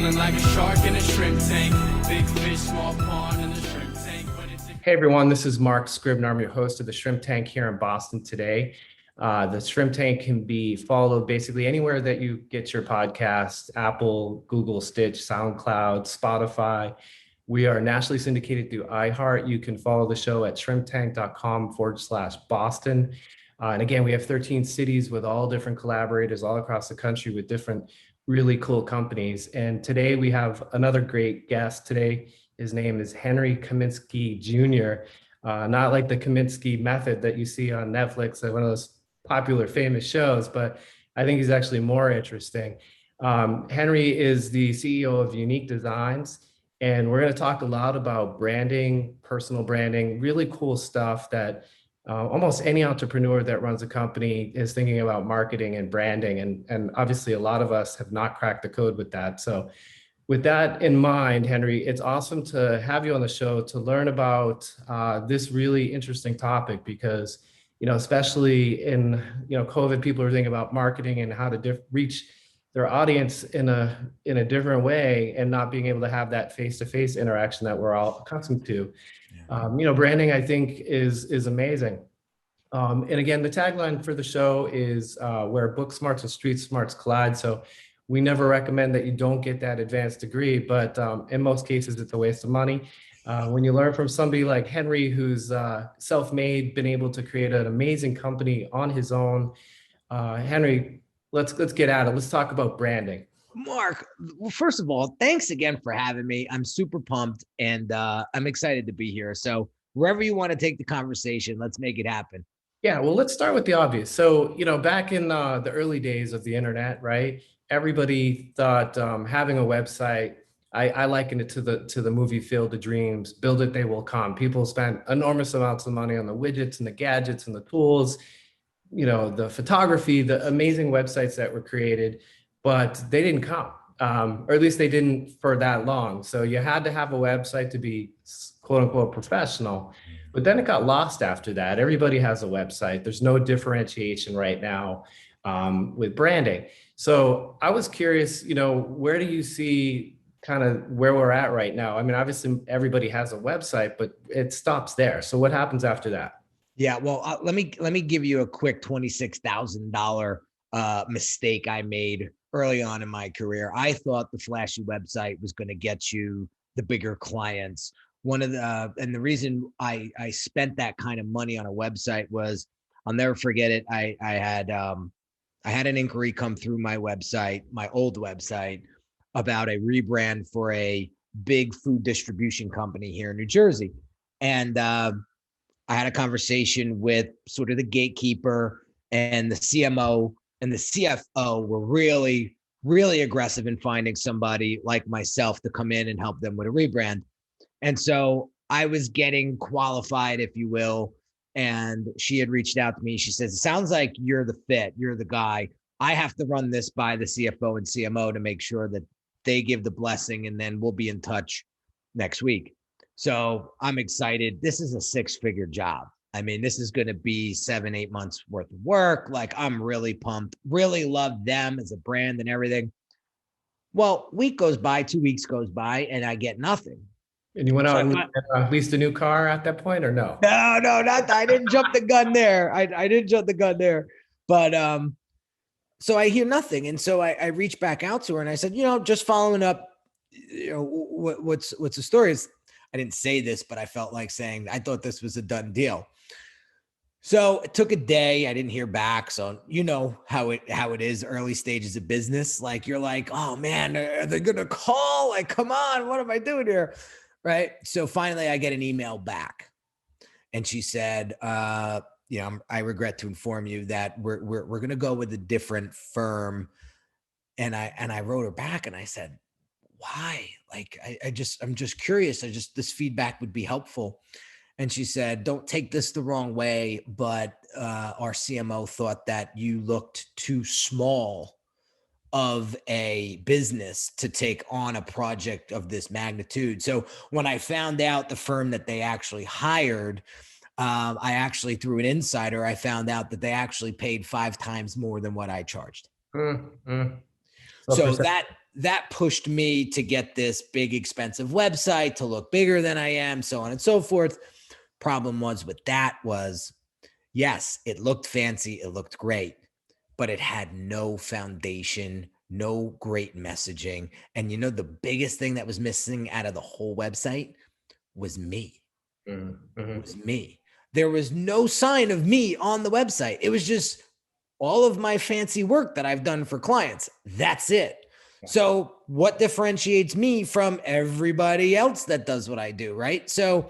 Feeling like a shark in a shrimp tank. Big fish, small pond in the shrimp tank. Hey everyone, this is Mark Scribner. I'm your host of the Shrimp Tank here in Boston today. The Shrimp Tank can be followed basically anywhere that you get your podcast: Apple, Google, Stitch, SoundCloud, Spotify. We are nationally syndicated through iHeart. You can follow the show at shrimptank.com/Boston. And again, we have 13 cities with all different collaborators all across the country with different really cool companies. And today we have another great guest today. His name is Henry Kaminski Jr., not like the Kaminski method that you see on Netflix, one of those popular famous shows, but I think he's actually more interesting. Henry is the CEO of Unique Designz, and we're going to talk a lot about branding, personal branding, really cool stuff that almost any entrepreneur that runs a company is thinking about marketing and branding. And obviously a lot of us have not cracked the code with that. So with that in mind, Henry, it's awesome to have you on the show to learn about this really interesting topic because, especially in, COVID, people are thinking about marketing and how to reach their audience in a different way and not being able to have that face-to-face interaction that we're all accustomed to. Branding, I think, is amazing. And again, the tagline for the show is where book smarts and street smarts collide. So we never recommend that you don't get that advanced degree, but in most cases, it's a waste of money. When you learn from somebody like Henry, who's self-made, been able to create an amazing company on his own. Henry, let's get at it. Let's talk about branding. Mark, well, first of all, thanks again for having me. I'm super pumped and I'm excited to be here. So wherever you want to take the conversation, let's make it happen. Yeah, well, let's start with the obvious. So, back in the early days of the internet, right? Everybody thought having a website, I liken it to the movie Field of Dreams, build it, they will come. People spent enormous amounts of money on the widgets and the gadgets and the tools, the photography, the amazing websites that were created, but they didn't come, or at least they didn't for that long. So you had to have a website to be quote unquote professional. But then it got lost after that. Everybody has a website. There's no differentiation right now with branding. So I was curious, where do you see kind of where we're at right now? I mean, obviously everybody has a website, but it stops there. So what happens after that? Yeah, well, let me give you a quick $26,000 mistake I made early on in my career. I thought the flashy website was going to get you the bigger clients. And the reason I spent that kind of money on a website was, I'll never forget it. I had an inquiry come through my website, my old website, about a rebrand for a big food distribution company here in New Jersey. And I had a conversation with sort of the gatekeeper, and the CMO and the CFO were really, really aggressive in finding somebody like myself to come in and help them with a rebrand. And so I was getting qualified, if you will. And she had reached out to me. She says, it sounds like you're the fit. You're the guy. I have to run this by the CFO and CMO to make sure that they give the blessing, and then we'll be in touch next week. So I'm excited. This is a 6-figure job. I mean, this is going to be 7-8 months worth of work. Like, I'm really pumped, really love them as a brand and everything. Well, week goes by, 2 weeks goes by, and I get nothing. And you went out and leased a new car at that point, or no? No, not. I didn't jump the gun there. I didn't jump the gun there. But so I hear nothing, and so I reached back out to her and I said, just following up, what's the story? I didn't say this, but I felt like saying I thought this was a done deal. So it took a day. I didn't hear back. So you know how it is early stages of business. Like, you're like, oh man, are they gonna call? Like, come on, what am I doing here? Right. So finally I get an email back, and she said, I regret to inform you that we're going to go with a different firm. And I wrote her back and I said, why? Like, I'm just curious. This feedback would be helpful. And she said, don't take this the wrong way, but our CMO thought that you looked too small of a business to take on a project of this magnitude. So when I found out the firm that they actually hired, I actually, through an insider, I found out that they actually paid 5 times more than what I charged. Mm-hmm. So that pushed me to get this big, expensive website to look bigger than I am, so on and so forth. Problem was with that was, yes, it looked fancy. It looked great, but it had no foundation, no great messaging. And the biggest thing that was missing out of the whole website was me. Mm-hmm. It was me. There was no sign of me on the website. It was just all of my fancy work that I've done for clients. That's it. So what differentiates me from everybody else that does what I do, right? So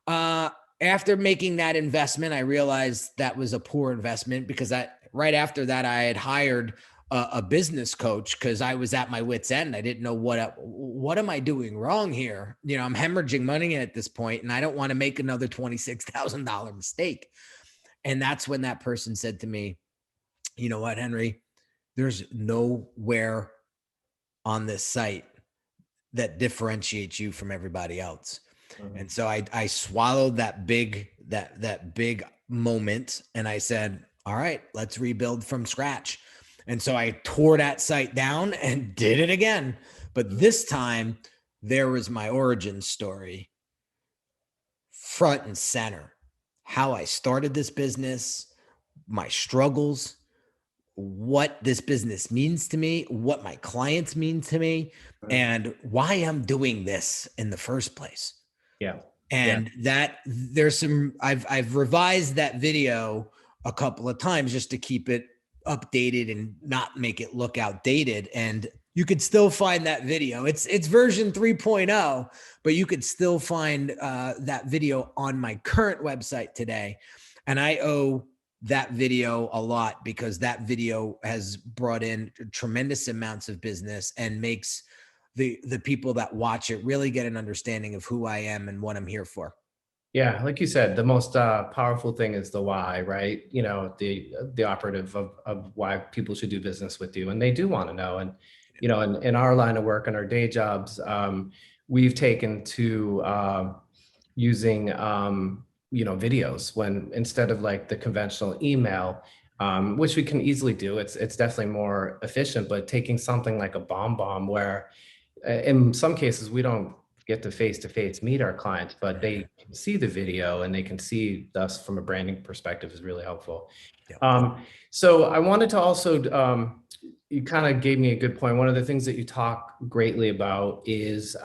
after making that investment, I realized that was a poor investment because right after that, I had hired a business coach because I was at my wit's end. I didn't know what am I doing wrong here? I'm hemorrhaging money at this point, and I don't want to make another $26,000 mistake. And that's when that person said to me, "You know what, Henry? There's nowhere on this site that differentiates you from everybody else." Mm-hmm. And so I swallowed that big moment, and I said, all right, let's rebuild from scratch. And so I tore that site down and did it again. But this time there was my origin story front and center, how I started this business, my struggles, what this business means to me, what my clients mean to me, and why I'm doing this in the first place. Yeah. And that there's I've revised that video a couple of times just to keep it updated and not make it look outdated. And you could still find that video. It's version 3.0, but you could still find that video on my current website today. And I owe that video a lot because that video has brought in tremendous amounts of business and makes the people that watch it really get an understanding of who I am and what I'm here for. Yeah, like you said, the most powerful thing is the why, right? The operative of why people should do business with you, and they do want to know. And in our line of work and our day jobs, we've taken to using videos when instead of like the conventional email, which we can easily do. It's definitely more efficient, but taking something like a bomb where in some cases we don't get to face meet our clients, but they can see the video and they can see us from a branding perspective is really helpful. Yeah. So I wanted to also, you kind of gave me a good point. One of the things that you talk greatly about is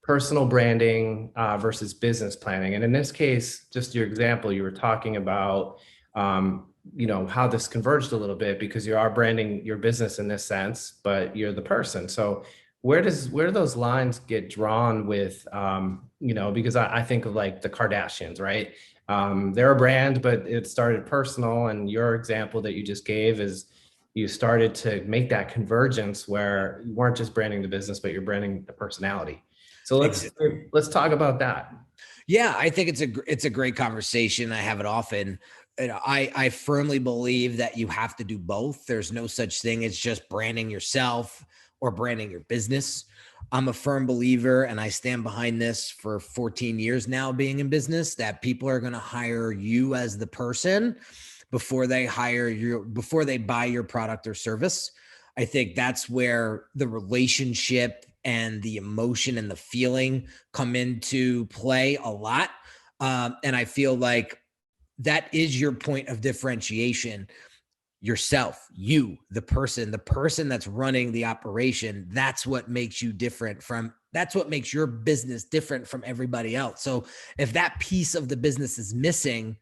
personal branding versus business planning. And in this case, just your example, you were talking about, how this converged a little bit because you are branding your business in this sense, but you're the person. So where do those lines get drawn with, because I think of like the Kardashians, right? They're a brand, but it started personal. And your example that you just gave is you started to make that convergence where you weren't just branding the business, but you're branding the personality. So let's talk about that. Yeah, I think it's a great conversation. I have it often. I firmly believe that you have to do both. There's no such thing as just branding yourself or branding your business. I'm a firm believer, and I stand behind this for 14 years now being in business, that people are going to hire you as the person before they buy your product or service. I think that's where the relationship and the emotion and the feeling come into play a lot. And I feel like that is your point of differentiation. Yourself, the person that's running the operation, that's what makes you different that's what makes your business different from everybody else. So if that piece of the business is missing,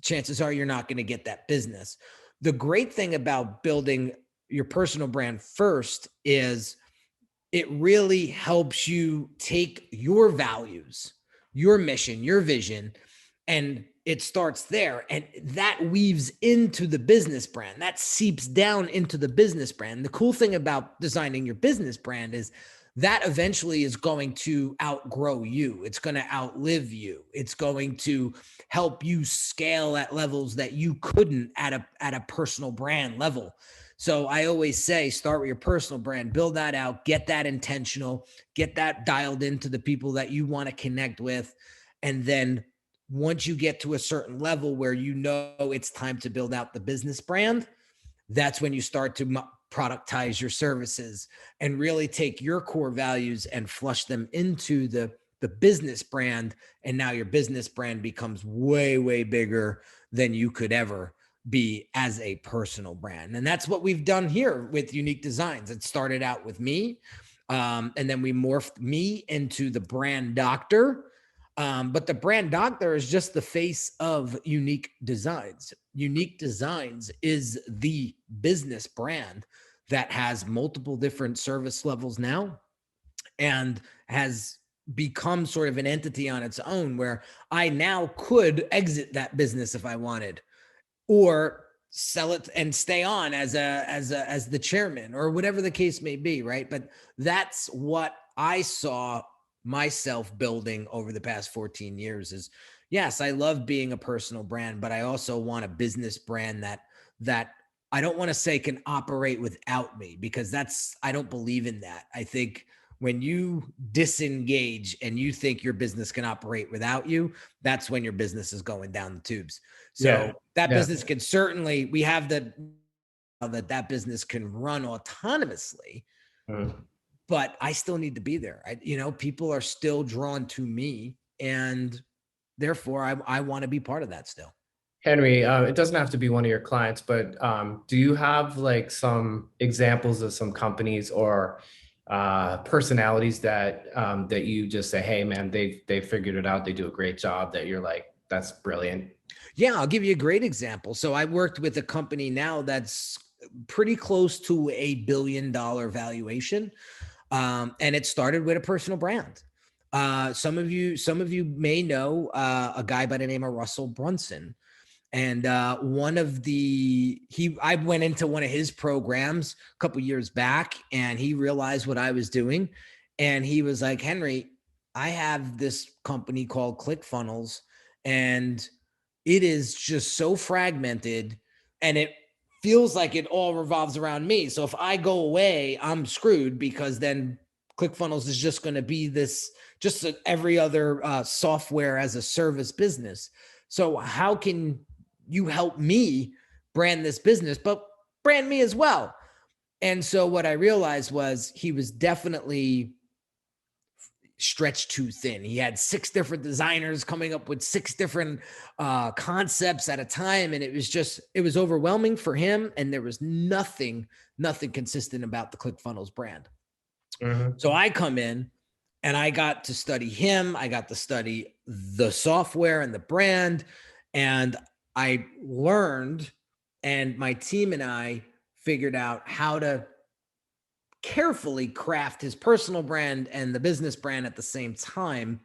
chances are you're not going to get that business. The great thing about building your personal brand first is it really helps you take your values, your mission, your vision, and it starts there, and that weaves into the business brand. That seeps down into the business brand. The cool thing about designing your business brand is that eventually is going to outgrow you. It's going to outlive you. It's going to help you scale at levels that you couldn't at a personal brand level. So I always say, start with your personal brand, build that out, get that intentional, get that dialed into the people that you want to connect with, and then once you get to a certain level where it's time to build out the business brand, that's when you start to productize your services and really take your core values and flush them into the business brand. And now your business brand becomes way, way bigger than you could ever be as a personal brand. And that's what we've done here with Unique Designz. It started out with me. And then we morphed me into the brand doctor. But the brand doctor is just the face of Unique Designz. Unique Designz is the business brand that has multiple different service levels now and has become sort of an entity on its own, where I now could exit that business if I wanted, or sell it and stay on as the chairman, or whatever the case may be, right? But that's what I saw myself building over the past 14 years is, yes, I love being a personal brand, but I also want a business brand that I don't want to say can operate without me, because I don't believe in that. I think when you disengage and you think your business can operate without you, that's when your business is going down the tubes. So that business can certainly, we have that business can run autonomously, but I still need to be there. People are still drawn to me, and therefore I want to be part of that still. Henry, it doesn't have to be one of your clients, but do you have like some examples of some companies or personalities that you just say, hey man, they figured it out, they do a great job, that you're like, that's brilliant? Yeah, I'll give you a great example. So I worked with a company now that's pretty close to $1 billion valuation. And it started with a personal brand. Some of you may know a guy by the name of Russell Brunson. And I went into one of his programs a couple years back, and he realized what I was doing. And he was like, Henry, I have this company called ClickFunnels, and it is just so fragmented, and it feels like it all revolves around me. So if I go away, I'm screwed, because then ClickFunnels is just going to be this, just every other software as a service business. So how can you help me brand this business, but brand me as well? And so what I realized was he was definitely stretched too thin. He had 6 different designers coming up with 6 different concepts at a time. And it was overwhelming for him. And there was nothing consistent about the ClickFunnels brand. So I come in and I got to study him. I got to study the software and the brand, and I learned, and my team and I figured out how to carefully craft his personal brand and the business brand at the same time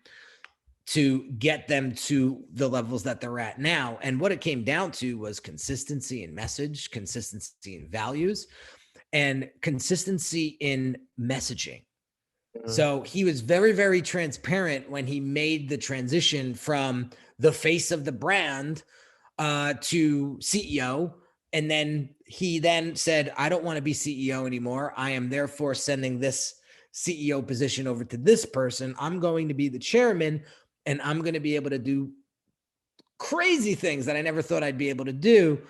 to get them to the levels that they're at now. And what it came down to was consistency in message, consistency in values, and consistency in messaging. So he was very, very transparent when he made the transition from the face of the brand to CEO. And then he said, I don't want to be CEO anymore. I am therefore sending this CEO position over to this person. I'm going to be the chairman, and I'm going to be able to do crazy things that I never thought I'd be able to do.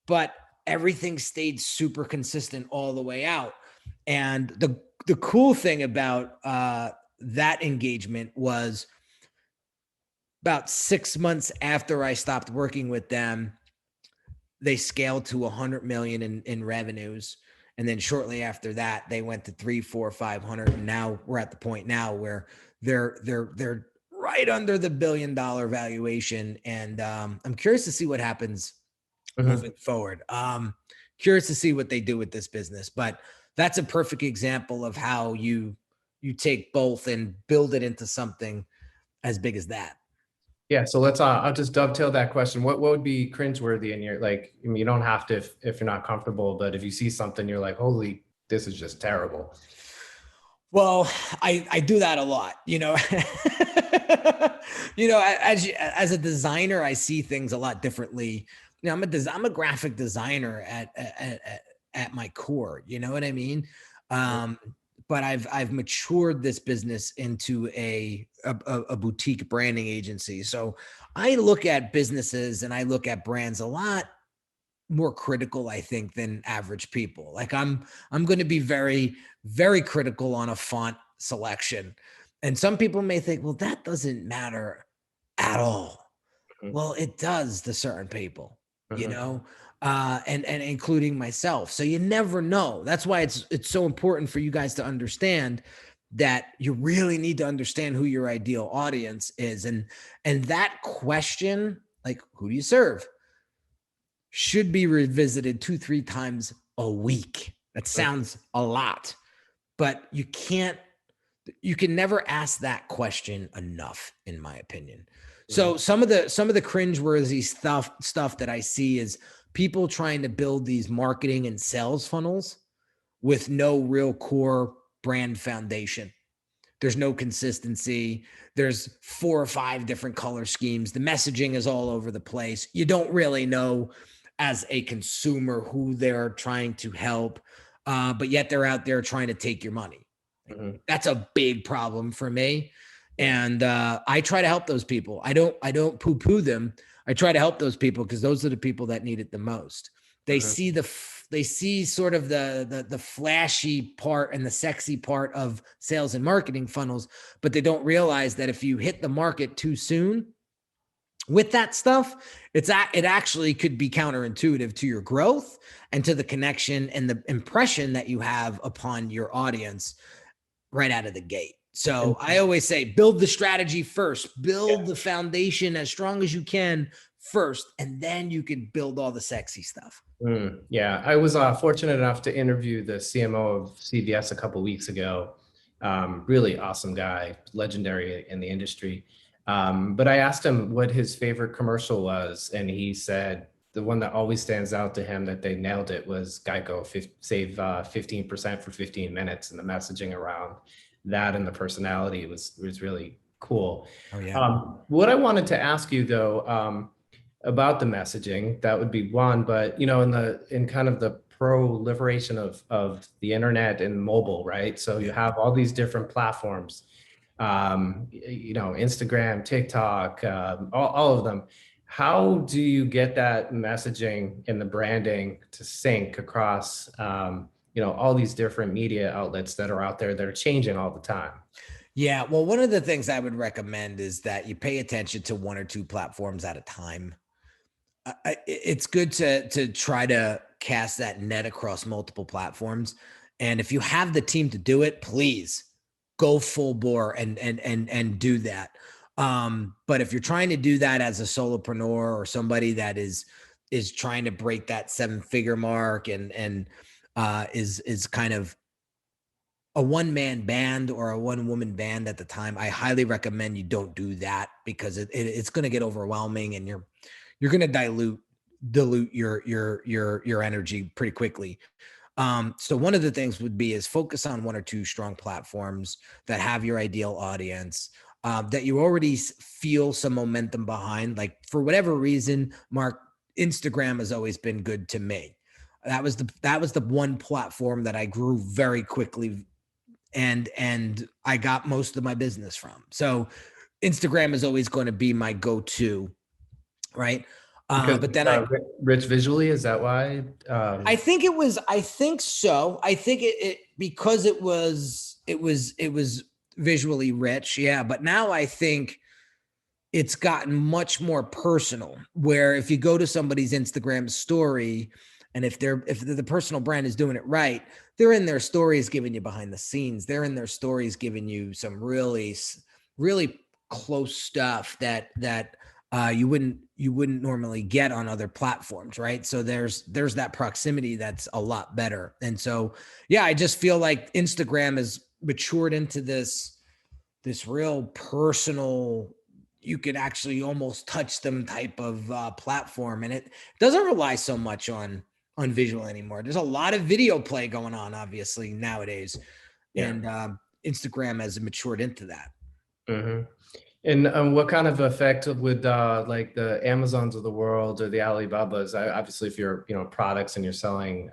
But everything stayed super consistent all the way out. And the cool thing about that engagement was, about 6 months after I stopped working with them, they scaled to 100 million in revenues. And then shortly after that, they went to 300, 400, 500. And now we're at the point now where they're right under the $1 billion valuation. And I'm curious to see what happens moving forward. Curious to see what they do with this business, but that's a perfect example of how you take both and build it into something as big as that. Yeah. So let's, I'll just dovetail that question. What would be cringeworthy in your, like, I mean, you don't have to if you're not comfortable, but if you see something, you're like, holy, this is just terrible. Well, I do that a lot, as a designer, I see things a lot differently. I'm a graphic designer at my core, you know what I mean? But I've matured this business into a boutique branding agency. So I look at businesses and I look at brands a lot more critical, I think, than average people. Like I'm going to be very, very critical on a font selection. And some people may think, well, that doesn't matter at all. Mhm. Well, it does to certain people, you Mhm. know, and including myself. So you never know. That's why it's so important for you guys to understand that you really need to understand who your ideal audience is. And that question, like, who do you serve, should be revisited 2, 3 times a week. That sounds a lot, but you can never ask that question enough, in my opinion. So Mhm. some of the cringeworthy stuff that I see is people trying to build these marketing and sales funnels with no real core brand foundation. There's no consistency. There's 4 or 5 different color schemes. The messaging is all over the place. You don't really know as a consumer who they're trying to help, but yet they're out there trying to take your money. Mhm. That's a big problem for me. Yeah. And I try to help those people. I don't poo-poo them. I try to help those people because those are the people that need it the most. They Mhm. see they see sort of the flashy part and the sexy part of sales and marketing funnels, but they don't realize that if you hit the market too soon with that stuff, it actually could be counterintuitive to your growth and to the connection and the impression that you have upon your audience right out of the gate. And So I always say, build the strategy first, build the foundation as strong as you can first, and then you can build all the sexy stuff. Yeah, I was fortunate enough to interview the CMO of CVS a couple weeks ago. Really awesome guy, legendary in the industry. But I asked him what his favorite commercial was, and he said the one that always stands out to him that they nailed it was Geico save 15% for 15 minutes, and the messaging around that and the personality was really cool. Oh yeah. What I wanted to ask you though. About the messaging, that would be one, but in kind of the proliferation of the internet and mobile, right? So you Yeah. have all these different platforms, Instagram, TikTok, all of them. How do you get that messaging and the branding to sync across all these different media outlets that are out there that are changing all the time? Yeah. Well, one of the things I would recommend is that you pay attention to 1 or 2 platforms at a time. It's good to try to cast that net across multiple platforms. And if you have the team to do it, please go full bore and do that. But if you're trying to do that as a solopreneur or somebody that is trying to break that 7-figure mark and is kind of a one-man band or a one-woman band at the time, I highly recommend you don't do that because it's going to get overwhelming and you're going to dilute your energy pretty quickly. So one of the things would be is focus on 1 or 2 strong platforms that have your ideal audience, that you already feel some momentum behind. Like for whatever reason, Mark, Instagram has always been good to me. That was the one platform that I grew very quickly and I got most of my business from. So Instagram is always going to be my go-to, right? Because But then I rich visually, is that why? I think it was. I think so. I think it because it was visually rich. Yeah, but now I think it's gotten much more personal. Where if you go to somebody's Instagram story, and if the personal brand is doing it right, they're in their stories giving you behind the scenes. They're in their stories giving you some really close stuff that you wouldn't normally get on other platforms, right? So there's that proximity that's a lot better. And so yeah, I just feel like Instagram has matured into this real personal, you could actually almost touch them type of platform, and it doesn't rely so much on visual anymore. There's a lot of video play going on obviously nowadays, Yeah. and Instagram has matured into that. Mhm. And what kind of effect would like the Amazons of the world or the Alibabas? Obviously, if you're products and you're selling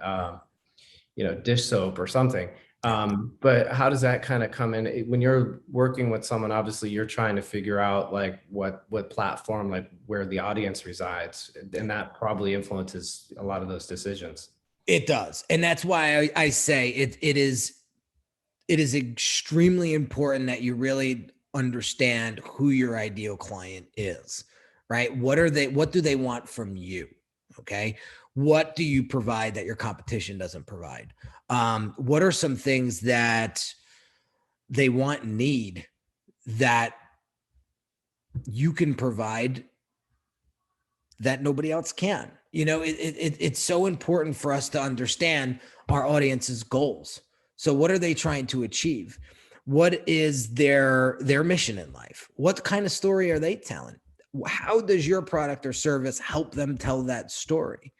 dish soap or something, But how does that kind of come in when you're working with someone? Obviously, you're trying to figure out like what platform, like where the audience resides, and that probably influences a lot of those decisions. It does. And that's why I say it is extremely important that you really understand who your ideal client is, right? What do they want from you? Okay. What do you provide that your competition doesn't provide? What are some things that they want and need that you can provide that nobody else can? It's so important for us to understand our audience's goals. So what are they trying to achieve? What is their mission in life? What kind of story are they telling? How does your product or service help them tell that story?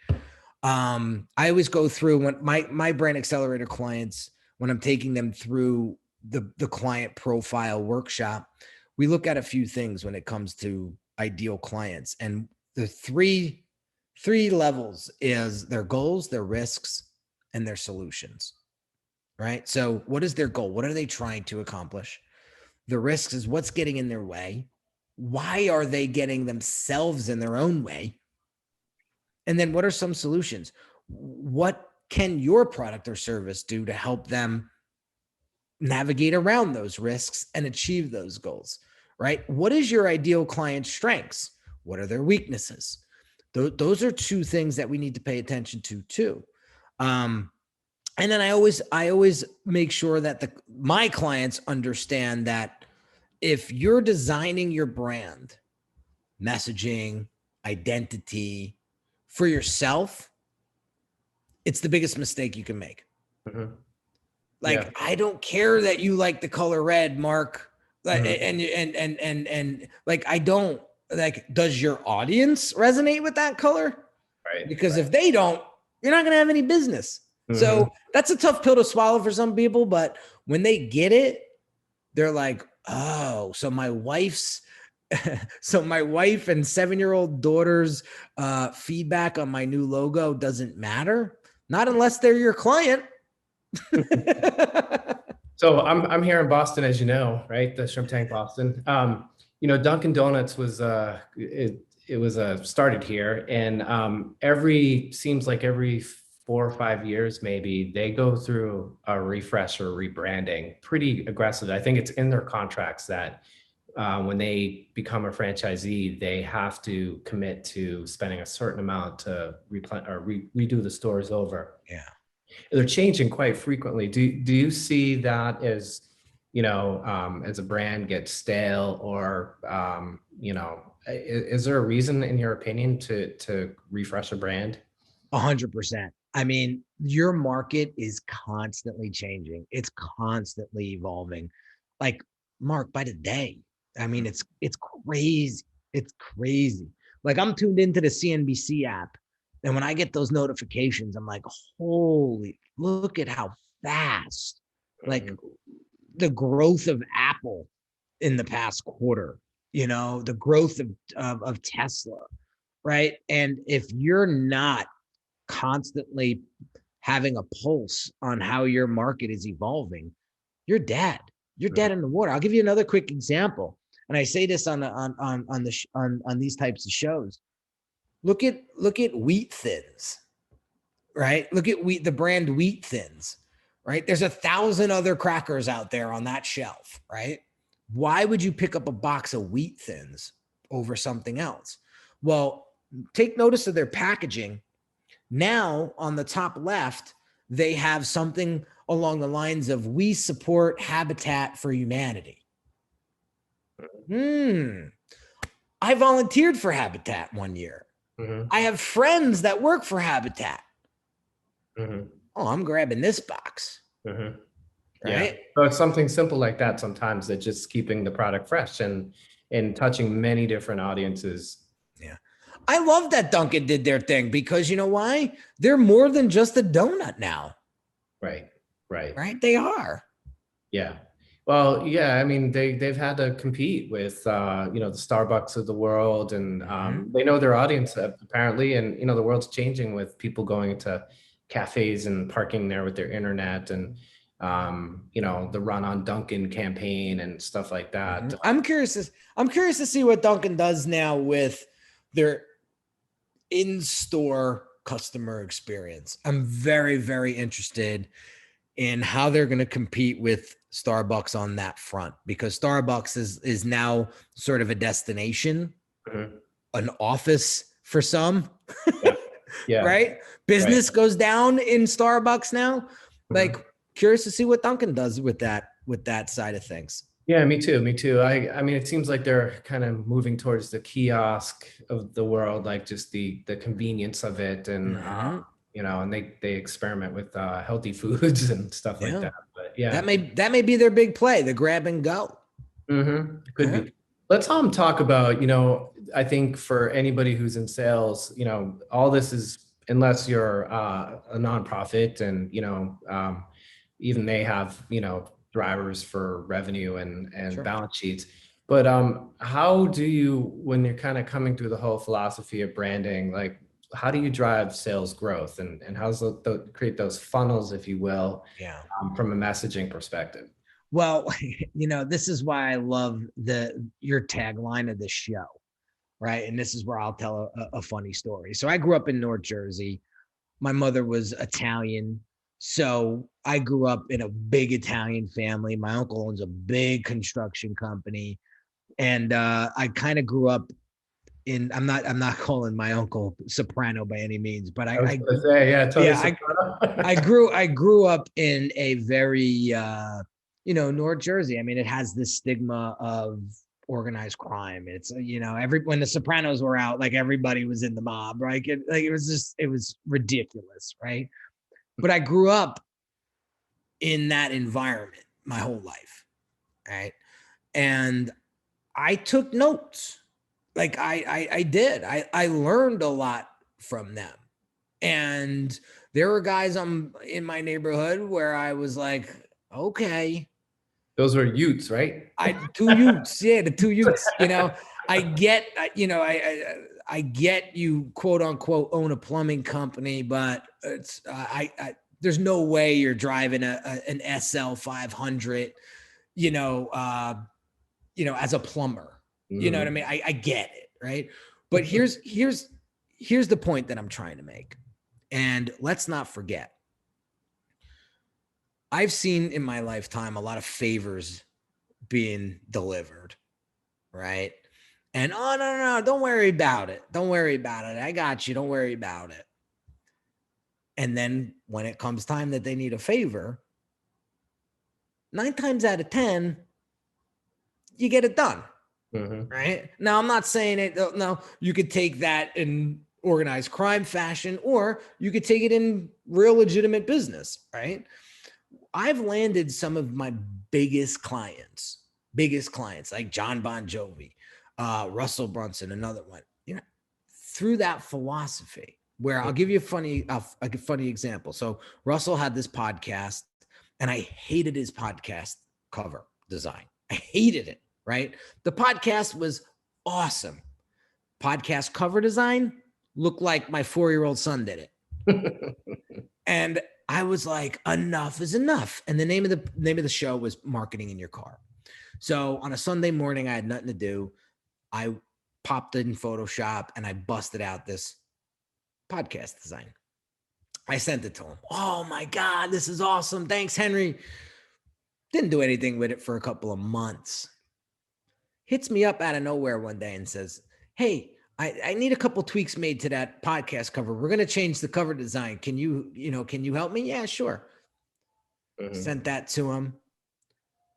I always go through when my brand accelerator clients, when I'm taking them through the client profile workshop, we look at a few things when it comes to ideal clients. And the three levels is their goals, their risks, and their solutions. Right? So what is their goal? What are they trying to accomplish? The risks is what's getting in their way. Why are they getting themselves in their own way? And then what are some solutions? What can your product or service do to help them navigate around those risks and achieve those goals? Right? What is your ideal client's strengths? What are their weaknesses? Those are two things that we need to pay attention to too. And then I always make sure that my clients understand that if you're designing your brand, messaging, identity for yourself, it's the biggest mistake you can make. Mm-hmm. Like, yeah. I don't care that you like the color red, Mark. Like, Mm-hmm. and like, I don't like, does your audience resonate with that color? Right. Because if they don't, you're not going to have any business. Mm-hmm. So that's a tough pill to swallow for some people, but when they get it, they're like, oh, so my wife and 7-year-old daughter's feedback on my new logo doesn't matter. Not unless they're your client. So I'm here in Boston, as you know, right? The Shrimp Tank Boston. Dunkin' Donuts was it was started here, and seems like every 4 or 5 years, maybe they go through a refresh or rebranding pretty aggressively. I think it's in their contracts that when they become a franchisee, they have to commit to spending a certain amount to redo the stores over. Yeah. They're changing quite frequently. Do you see that as, as a brand gets stale, or, is there a reason, in your opinion, to refresh a brand? 100%. I mean, your market is constantly changing. It's constantly evolving. Like, Mark, by the day. I mean, it's crazy. It's crazy. Like, I'm tuned into the CNBC app, and when I get those notifications, I'm like, holy, look at how fast, like, the growth of Apple in the past quarter, the growth of Tesla, right? And if you're not constantly having a pulse on how your market is evolving, you're dead. You're dead in the water. I'll give you another quick example, and I say this on these types of shows. Look at Wheat Thins, right? Look at the brand Wheat Thins, right? There's 1,000 other crackers out there on that shelf, right? Why would you pick up a box of Wheat Thins over something else? Well, take notice of their packaging. Now, on the top left, they have something along the lines of, we support Habitat for Humanity. I volunteered for Habitat one year. I have friends that work for Habitat. Oh, I'm grabbing this box. Right? Yeah. So it's something simple like that sometimes, that just keeping the product fresh and touching many different audiences. Yeah. I love that Dunkin' did their thing, because you know why? They're more than just a donut now. Right. They are. Yeah. Well, yeah. I mean, they've had to compete with, the Starbucks of the world, and they know their audience apparently. And, the world's changing with people going to cafes and parking there with their internet. And the Run on Duncan campaign and stuff like that. I'm curious to see what Dunkin' does now with their in-store customer experience. I'm very, very interested in how they're going to compete with Starbucks on that front, because Starbucks is now sort of a destination, an office for some. Yeah. Right? Business goes down in Starbucks now. Like, curious to see what Dunkin' does with that side of things. Yeah, me too. I mean, it seems like they're kind of moving towards the kiosk of the world, like just the convenience of it, and and they experiment with healthy foods and stuff like that. But yeah, that may be their big play, the grab and go. Could be. Let's talk about, I think for anybody who's in sales, all this is, unless you're a nonprofit, and even they have drivers for revenue and balance sheets. But how do you, when you're kind of coming through the whole philosophy of branding, like how do you drive sales growth, and how's create those funnels, if you will, from a messaging perspective? Well, this is why I love your tagline of the show, right? And this is where I'll tell a funny story. So I grew up in North Jersey. My mother was Italian. So I grew up in a big Italian family. My uncle owns a big construction company. And I kind of grew up in, I'm not calling my uncle Soprano by any means, but I grew up in a very, North Jersey. I mean, it has this stigma of organized crime. It's, when the Sopranos were out, like everybody was in the mob, right? It was ridiculous, right? But I grew up in that environment my whole life, right? And I took notes. Like I did. I learned a lot from them. And there were guys in my neighborhood where I was like, okay. Those were Utes, right? Two Utes. Yeah, the two Utes. I get, I get you, quote unquote, own a plumbing company, but it's there's no way you're driving an SL 500, as a plumber. You know what I mean? I get it, right? But here's the point that I'm trying to make. And let's not forget, I've seen in my lifetime a lot of favors being delivered, right? And no, don't worry about it. Don't worry about it. I got you. Don't worry about it. And then when it comes time that they need a favor, 9 times out of 10, you get it done. Right? Now, I'm not saying it. No, you could take that in organized crime fashion, or you could take it in real legitimate business, right? I've landed some of my biggest clients, like John Bon Jovi, Russell Brunson, another one, through that philosophy, where I'll give you a funny example. So Russell had this podcast, and I hated his podcast cover design. I hated it. Right? The podcast was awesome. Podcast cover design looked like my 4-year-old son did it. And I was like, enough is enough. And the name of the show was Marketing in Your Car. So on a Sunday morning, I had nothing to do. I popped it in Photoshop and I busted out this podcast design. I sent it to him. Oh my God, this is awesome. Thanks, Henry. Didn't do anything with it for a couple of months. Hits me up out of nowhere one day and says, hey, I need a couple tweaks made to that podcast cover. We're going to change the cover design. Can you help me? Yeah, sure. Sent that to him.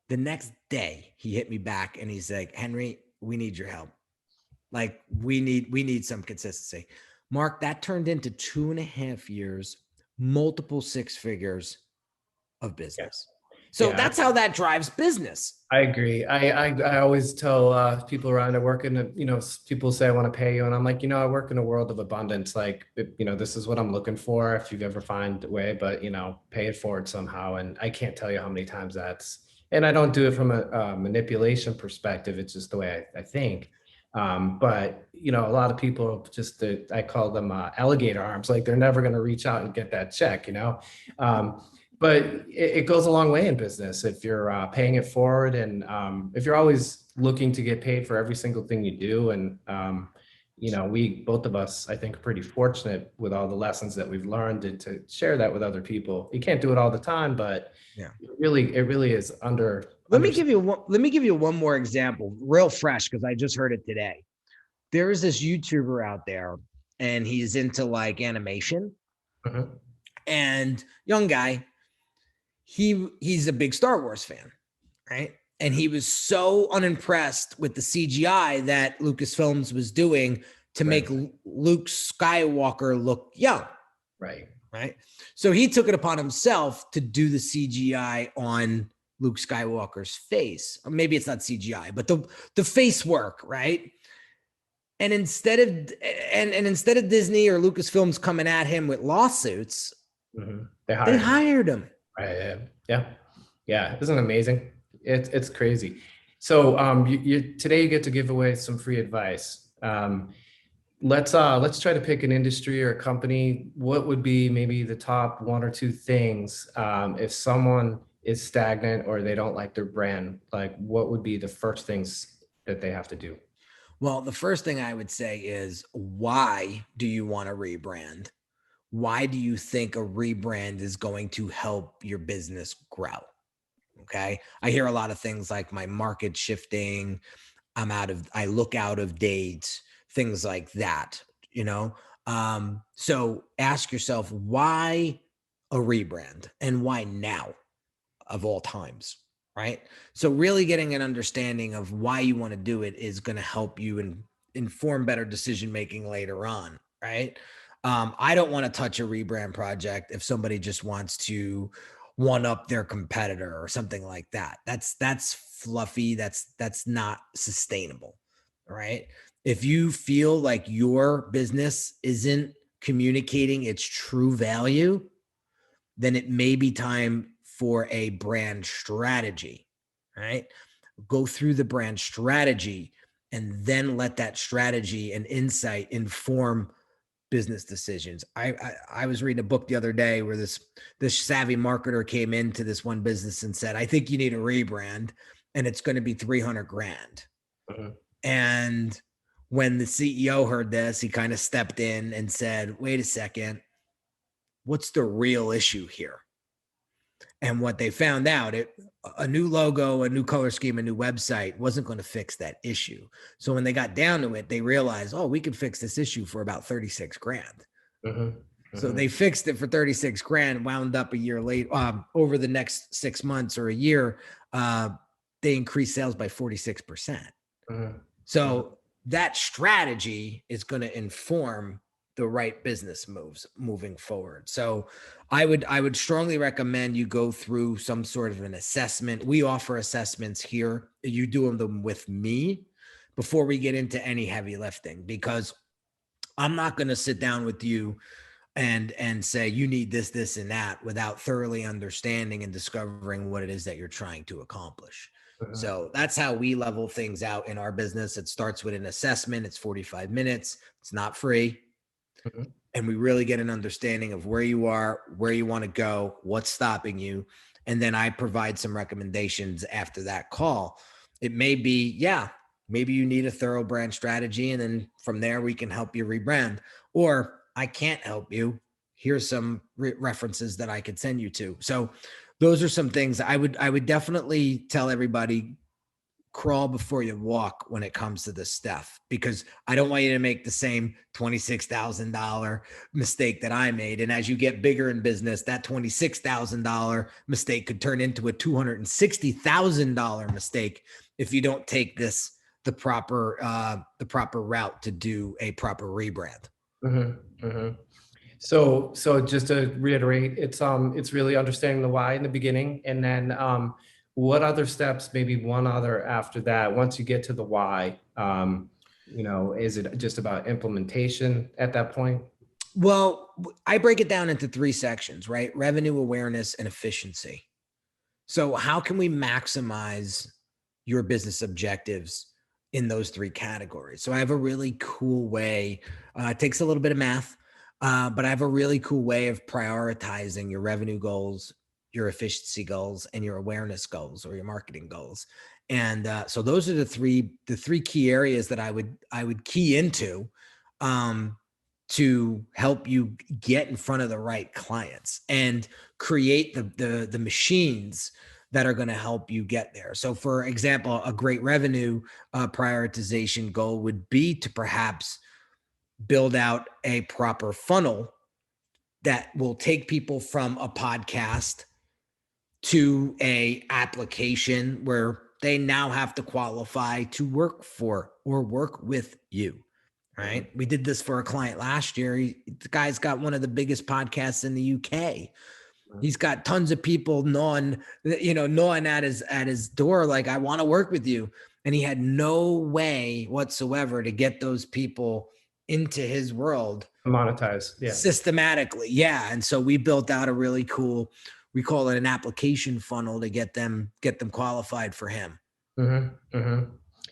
The next day he hit me back and he's like, Henry, we need your help. Like we need some consistency. Mark, that turned into 2.5 years, multiple 6 figures of business. So that's how that drives business. I agree. I always tell people around, I work in people say I want to pay you. And I'm like, I work in a world of abundance. Like, this is what I'm looking for. If you ever find a way, but, pay it forward somehow. And I can't tell you how many times and I don't do it from a manipulation perspective. It's just the way I think. But, a lot of people I call them alligator arms. Like they're never going to reach out and get that check, but it goes a long way in business if you're paying it forward, and if you're always looking to get paid for every single thing you do. And we both of us, I think, are pretty fortunate with all the lessons that we've learned to share that with other people. You can't do it all the time, but Yeah. it really is under. Let me give you one more example, real fresh, because I just heard it today. There is this YouTuber out there, and he's into like animation, Mhm. and young guy. He's a big Star Wars fan, right? And he was so unimpressed with the CGI that Lucasfilms was doing to make Luke Skywalker look young. Right. Right. So he took it upon himself to do the CGI on Luke Skywalker's face. Or maybe it's not CGI, but the face work, right? And instead of Disney or Lucasfilms coming at him with lawsuits, they hired him. Right. Yeah. Isn't it amazing? It's crazy. So today you get to give away some free advice. Let's try to pick an industry or a company. What would be maybe the top one or two things if someone is stagnant or they don't like their brand? Like, what would be the first things that they have to do? Well, the first thing I would say is, why do you want to rebrand? Why do you think a rebrand is going to help your business grow? Okay. I hear a lot of things like my market shifting. I look out of date, things like that, So ask yourself, why a rebrand and why now of all times, right? So really getting an understanding of why you want to do it is going to help you inform better decision-making later on, right? I don't want to touch a rebrand project if somebody just wants to one up their competitor or something like that. That's fluffy. That's not sustainable, right? If you feel like your business isn't communicating its true value, then it may be time for a brand strategy, right? Go through the brand strategy and then let that strategy and insight inform business decisions. I was reading a book the other day where this savvy marketer came into this one business and said, I think you need a rebrand and it's going to be 300 grand. And when the CEO heard this, he kind of stepped in and said, wait a second, what's the real issue here? And what they found out, a new logo, a new color scheme, a new website wasn't going to fix that issue. So when they got down to it, they realized, we can fix this issue for about 36 grand. So they fixed it for 36 grand, wound up a year late, over the next 6 months or a year, they increased sales by 46%. So that strategy is going to inform the right business moves moving forward. So I would strongly recommend you go through some sort of an assessment. We offer assessments here. You do them with me before we get into any heavy lifting, because I'm not going to sit down with you and say, you need this, this, and that without thoroughly understanding and discovering what it is that you're trying to accomplish. So that's how we level things out in our business. It starts with an assessment. It's 45 minutes. It's not free. And we really get an understanding of where you are, where you want to go, what's stopping you. And then I provide some recommendations after that call. It may be, maybe you need a thorough brand strategy. And then from there, we can help you rebrand. Or I can't help you. Here's some references that I could send you to. So those are some things I would definitely tell everybody, crawl before you walk when it comes to this stuff, because I don't want you to make the same $26,000 mistake that I made. And as you get bigger in business, that $26,000 mistake could turn into a $260,000 mistake if you don't take the proper route to do a proper rebrand. So just to reiterate, it's really understanding the why in the beginning, and then what other steps, maybe one other after that, once you get to the why, is it just about implementation at that point? Well, I break it down into 3 sections, right? Revenue, awareness, and efficiency. So how can we maximize your business objectives in those 3 categories? So I have a really cool way, it takes a little bit of math, but I have a really cool way of prioritizing your revenue goals, your efficiency goals and your awareness goals or your marketing goals. And so those are the three key areas that I would key into to help you get in front of the right clients and create the machines that are going to help you get there. So for example, a great revenue prioritization goal would be to perhaps build out a proper funnel that will take people from a podcast to a application where they now have to qualify to work for or work with you. Right. We did this for a client last year. The guy's got one of the biggest podcasts in the UK. He's got tons of people gnawing at his door, like, I want to work with you. And he had no way whatsoever to get those people into his world. Monetize. Yeah. Systematically. Yeah. And so we built out a really cool, we call it an application funnel to get them qualified for him. Mm-hmm, mm-hmm.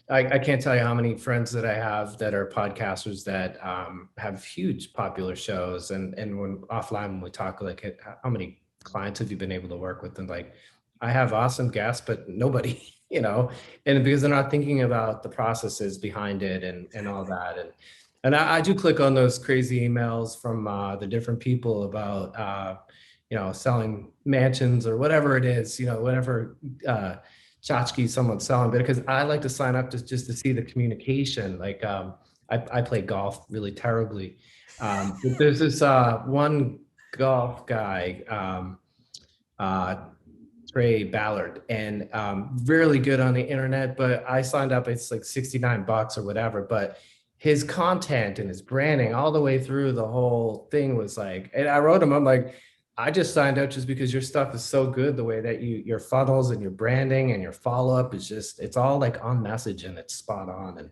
I can't tell you how many friends that I have that are podcasters that have huge popular shows. And when offline, when we talk, like, how many clients have you been able to work with? And like, I have awesome guests, but nobody, and because they're not thinking about the processes behind it and all that. And I do click on those crazy emails from the different people about, selling mansions or whatever it is, whatever tchotchke someone's selling, but because I like to sign up just to see the communication. Like I play golf really terribly. But there's this one golf guy, Trey Ballard, and really good on the internet, but I signed up, it's like $69 or whatever, but his content and his branding all the way through the whole thing was like, and I wrote him, I'm like, I just signed up just because your stuff is so good. The way that your funnels and your branding and your follow-up is just, it's all like on message and it's spot on. And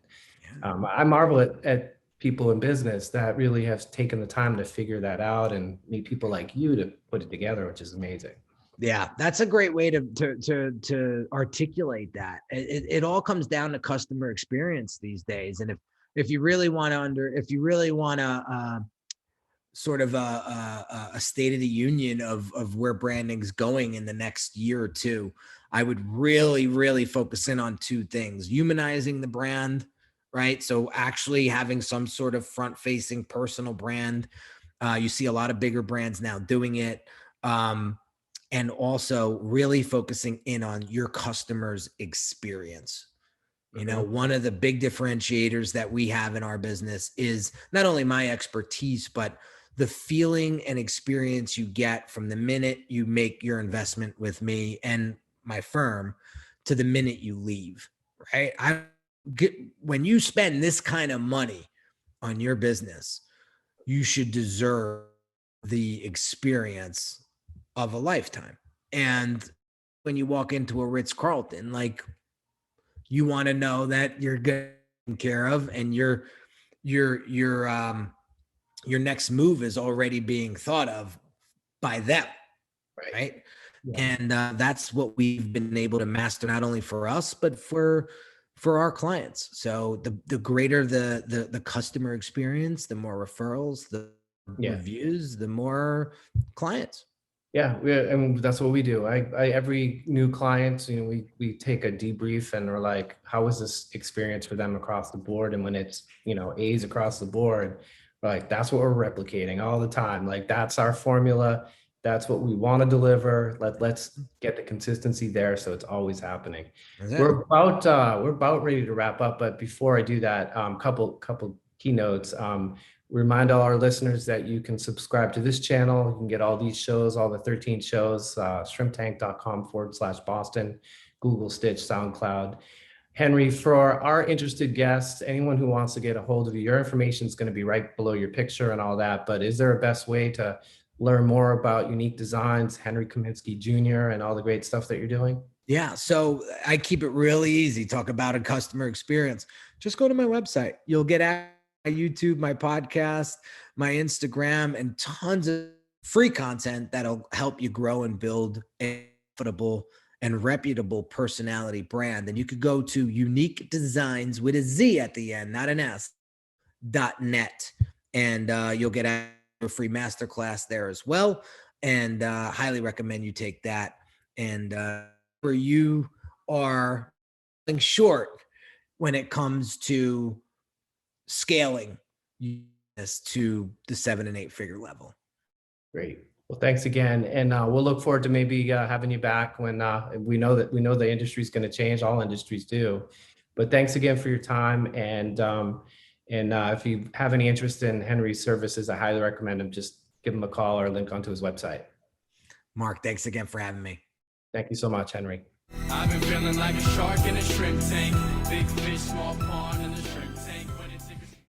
I marvel at people in business that really have taken the time to figure that out and meet people like you to put it together, which is amazing. Yeah, that's a great way to articulate that. It all comes down to customer experience these days. And if you really want to sort of a state of the union of where branding's going in the next year or two, I would really, really focus in on two things: humanizing the brand, right? So actually having some sort of front-facing personal brand. You see a lot of bigger brands now doing it. And also really focusing in on your customer's experience. One of the big differentiators that we have in our business is not only my expertise, but the feeling and experience you get from the minute you make your investment with me and my firm to the minute you leave, right? When you spend this kind of money on your business, you should deserve the experience of a lifetime. And when you walk into a Ritz-Carlton, like, you want to know that you're taken care of and your next move is already being thought of by them, right? Yeah. And that's what we've been able to master, not only for us, but for our clients. So the greater the customer experience, the more referrals, the reviews, the more clients. Yeah, and that's what we do. I every new client, we take a debrief and we're like, how was this experience for them across the board? And when it's, A's across the board, we're like, that's what we're replicating all the time. Like, that's our formula. That's what we want to deliver. Let's get the consistency there, so it's always happening. We're about ready to wrap up, but before I do that, couple keynotes. Remind all our listeners that you can subscribe to this channel. You can get all these shows, all the 13 shows, shrimptank.com/Boston, Google, Stitch, SoundCloud. Henry, for our interested guests, anyone who wants to get a hold of you, your information is going to be right below your picture and all that, but is there a best way to learn more about Unique Designz, Henry Kaminski Jr., and all the great stuff that you're doing? Yeah, so I keep it really easy. Talk about a customer experience. Just go to my website. You'll get my YouTube, my podcast, my Instagram, and tons of free content that'll help you grow and build a profitable and reputable personality brand. And you could go to Unique Designz with a Z at the end, not an S, .net. And you'll get a free masterclass there as well. and highly recommend you take that. And where you are falling short when it comes to scaling this to the 7 and 8 figure level. Great. Well, thanks again, and we'll look forward to maybe having you back when we know the industry is going to change. All industries do, but thanks again for your time. And if you have any interest in Henry's services, I highly recommend him. Just give him a call or link onto his website. Mark, thanks again for having me. Thank you so much, Henry. I've been feeling like a shark in a shrimp tank. Big fish, small pond in a shrimp tank.